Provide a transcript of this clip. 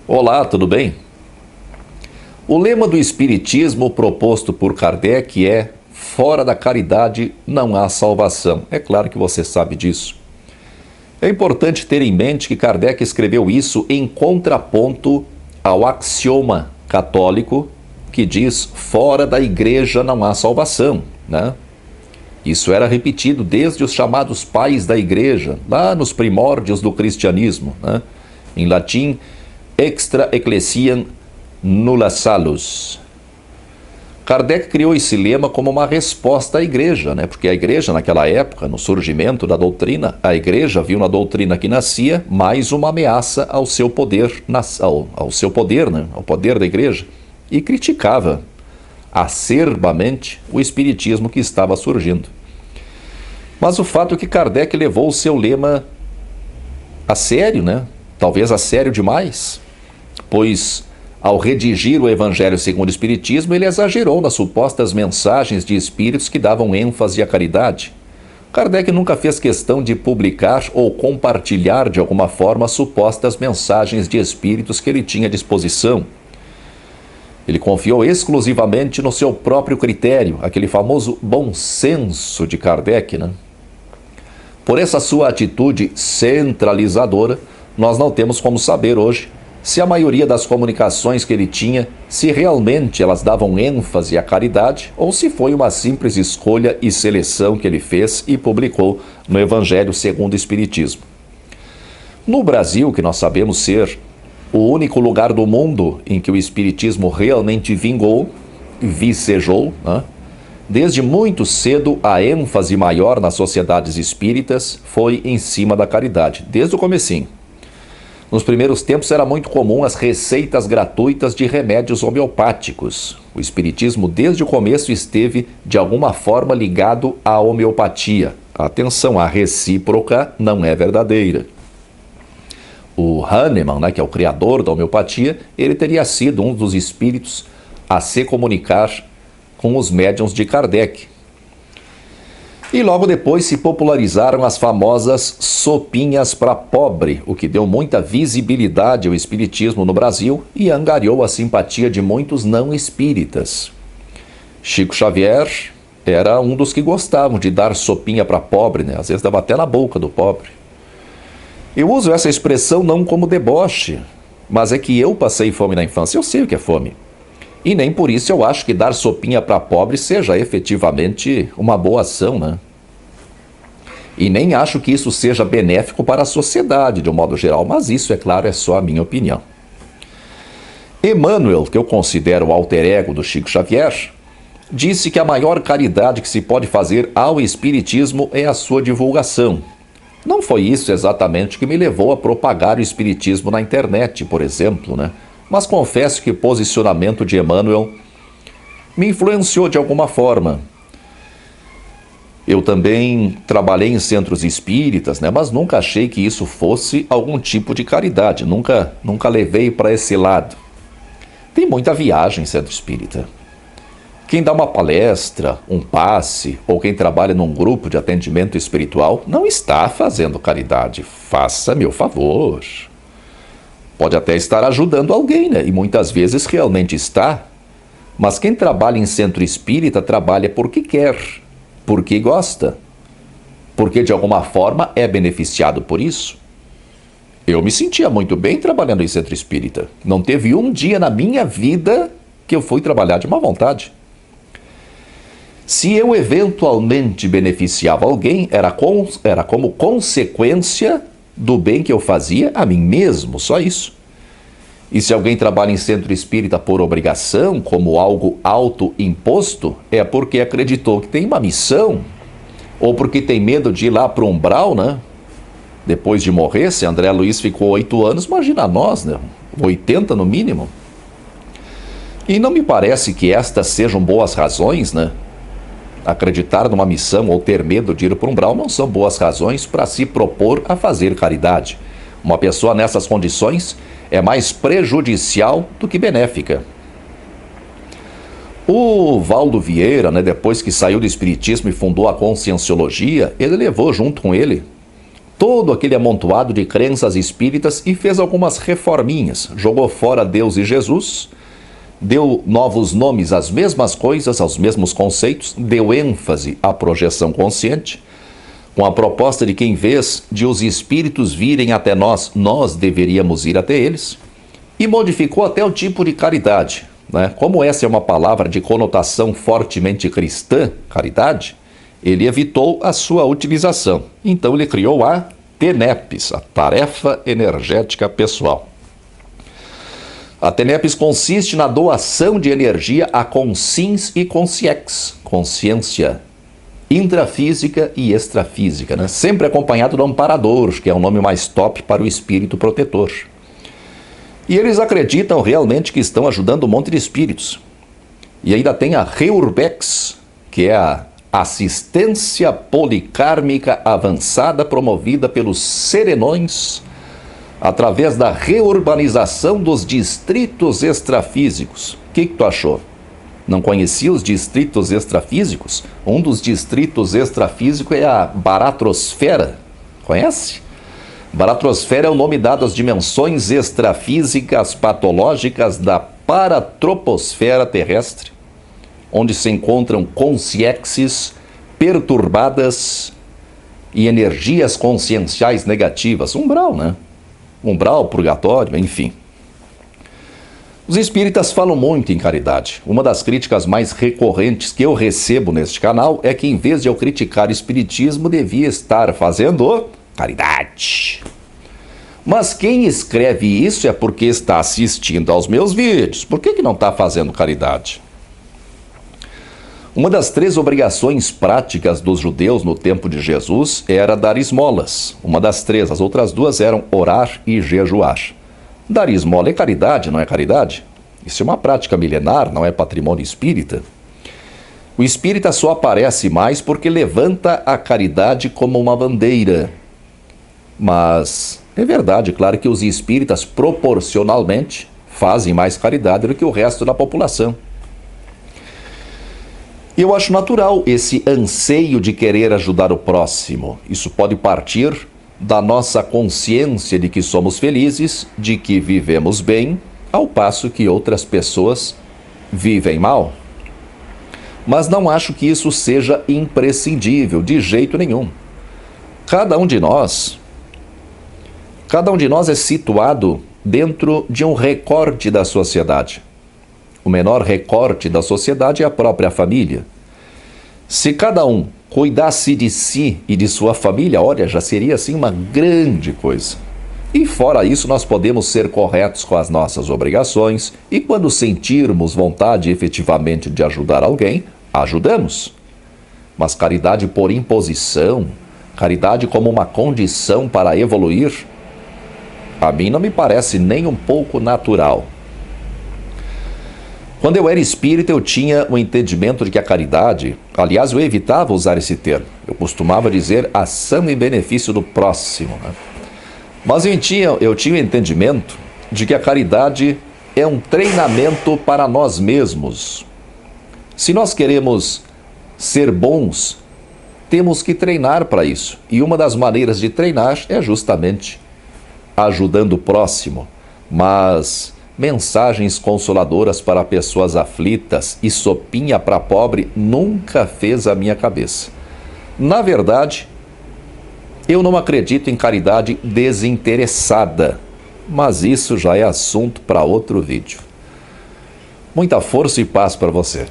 Olá, tudo bem? O lema do Espiritismo proposto por Kardec é: fora da caridade não há salvação. É claro que você sabe disso. É importante ter em mente que Kardec escreveu isso em contraponto ao axioma católico que diz: fora da igreja não há salvação, né? Isso era repetido desde os chamados pais da igreja, lá nos primórdios do cristianismo, né? Em latim, extra ecclesiam nulla salus. Kardec criou esse lema como uma resposta à igreja, né? Porque a igreja naquela época, no surgimento da doutrina, a igreja viu na doutrina que nascia mais uma ameaça ao seu poder, ao seu poder, né? Ao poder da igreja, e criticava acerbamente o espiritismo que estava surgindo. Mas o fato é que Kardec levou o seu lema a sério, né? Talvez a sério demais, pois ao redigir o Evangelho segundo o Espiritismo, ele exagerou nas supostas mensagens de espíritos que davam ênfase à caridade. Kardec nunca fez questão de publicar ou compartilhar de alguma forma as supostas mensagens de espíritos que ele tinha à disposição. Ele confiou exclusivamente no seu próprio critério, aquele famoso bom senso de Kardec, né? Por essa sua atitude centralizadora, nós não temos como saber hoje se a maioria das comunicações que ele tinha, se realmente elas davam ênfase à caridade ou se foi uma simples escolha e seleção que ele fez e publicou no Evangelho segundo o Espiritismo. No Brasil, que nós sabemos ser o único lugar do mundo em que o Espiritismo realmente vingou, vicejou, né? Desde muito cedo a ênfase maior nas sociedades espíritas foi em cima da caridade, desde o comecinho. Nos primeiros tempos era muito comum as receitas gratuitas de remédios homeopáticos. O Espiritismo desde o começo esteve de alguma forma ligado à homeopatia. Atenção, a recíproca não é verdadeira. O Hahnemann, né, que é o criador da homeopatia, ele teria sido um dos espíritos a se comunicar com os médiuns de Kardec. E logo depois se popularizaram as famosas sopinhas para pobre, o que deu muita visibilidade ao espiritismo no Brasil e angariou a simpatia de muitos não espíritas. Chico Xavier era um dos que gostavam de dar sopinha para pobre, né? Às vezes dava até na boca do pobre. Eu uso essa expressão não como deboche, mas é que eu passei fome na infância, eu sei o que é fome. E nem por isso eu acho que dar sopinha para pobre seja efetivamente uma boa ação, né? E nem acho que isso seja benéfico para a sociedade, de um modo geral, mas isso, é claro, é só a minha opinião. Emmanuel, que eu considero o alter ego do Chico Xavier, disse que a maior caridade que se pode fazer ao espiritismo é a sua divulgação. Não foi isso exatamente que me levou a propagar o espiritismo na internet, por exemplo, né? Mas confesso que o posicionamento de Emmanuel me influenciou de alguma forma. Eu também trabalhei em centros espíritas, né? Mas nunca achei que isso fosse algum tipo de caridade. Nunca levei para esse lado. Tem muita viagem em centro espírita. Quem dá uma palestra, um passe, ou quem trabalha num grupo de atendimento espiritual, não está fazendo caridade. Faça-me o favor. Pode até estar ajudando alguém, né? E muitas vezes realmente está. Mas quem trabalha em centro espírita trabalha porque quer, porque gosta, porque de alguma forma é beneficiado por isso. Eu me sentia muito bem trabalhando em centro espírita. Não teve um dia na minha vida que eu fui trabalhar de má vontade. Se eu eventualmente beneficiava alguém, era como consequência do bem que eu fazia a mim mesmo, só isso. E se alguém trabalha em centro espírita por obrigação, como algo autoimposto, é porque acreditou que tem uma missão, ou porque tem medo de ir lá para o umbral, né? Depois de morrer, se André Luiz ficou 8 anos, imagina nós, né? 80 no mínimo. E não me parece que estas sejam boas razões, né? Acreditar numa missão ou ter medo de ir para um umbral não são boas razões para se propor a fazer caridade. Uma pessoa nessas condições é mais prejudicial do que benéfica. O Valdo Vieira, né, depois que saiu do espiritismo e fundou a Conscienciologia, ele levou junto com ele todo aquele amontoado de crenças espíritas e fez algumas reforminhas. Jogou fora Deus e Jesus, deu novos nomes às mesmas coisas, aos mesmos conceitos, deu ênfase à projeção consciente, com a proposta de que, em vez de os espíritos virem até nós, nós deveríamos ir até eles, e modificou até o tipo de caridade, né? Como essa é uma palavra de conotação fortemente cristã, caridade, ele evitou a sua utilização. Então ele criou a TENEPS, a Tarefa Energética Pessoal. A TENEPS consiste na doação de energia a consciência e consciex, consciência intrafísica e extrafísica, né? Sempre acompanhado do amparador, que é o nome mais top para o espírito protetor. E eles acreditam realmente que estão ajudando um monte de espíritos. E ainda tem a REURBEX, que é a assistência policármica avançada promovida pelos serenões através da reurbanização dos distritos extrafísicos. O que tu achou? Não conhecia os distritos extrafísicos? Um dos distritos extrafísicos é a baratrosfera. Conhece? Baratrosfera é o nome dado às dimensões extrafísicas patológicas da paratroposfera terrestre, onde se encontram consciências perturbadas e energias conscienciais negativas. Umbral, né? Umbral, purgatório, enfim. Os espíritas falam muito em caridade. Uma das críticas mais recorrentes que eu recebo neste canal é que, em vez de eu criticar o espiritismo, devia estar fazendo caridade. Mas quem escreve isso é porque está assistindo aos meus vídeos. Por que não está fazendo caridade? Uma das 3 obrigações práticas dos judeus no tempo de Jesus era dar esmolas. Uma das 3, as outras 2 eram orar e jejuar. Dar esmola é caridade, não é caridade? Isso é uma prática milenar, não é patrimônio espírita. O espírita só aparece mais porque levanta a caridade como uma bandeira. Mas é verdade, claro, que os espíritas proporcionalmente fazem mais caridade do que o resto da população. Eu acho natural esse anseio de querer ajudar o próximo. Isso pode partir da nossa consciência de que somos felizes, de que vivemos bem, ao passo que outras pessoas vivem mal. Mas não acho que isso seja imprescindível, de jeito nenhum. Cada um de nós é situado dentro de um recorte da sociedade. O menor recorte da sociedade é a própria família. Se cada um cuidasse de si e de sua família, olha, já seria assim uma grande coisa. E fora isso, nós podemos ser corretos com as nossas obrigações e quando sentirmos vontade efetivamente de ajudar alguém, ajudamos. Mas caridade por imposição, caridade como uma condição para evoluir, a mim não me parece nem um pouco natural. Quando eu era espírita, eu tinha o entendimento de que a caridade, aliás, eu evitava usar esse termo. Eu costumava dizer ação em benefício do próximo, né? Mas eu tinha o entendimento de que a caridade é um treinamento para nós mesmos. Se nós queremos ser bons, temos que treinar para isso. E uma das maneiras de treinar é justamente ajudando o próximo. Mas mensagens consoladoras para pessoas aflitas e sopinha para pobre nunca fez a minha cabeça. Na verdade, eu não acredito em caridade desinteressada, mas isso já é assunto para outro vídeo. Muita força e paz para você.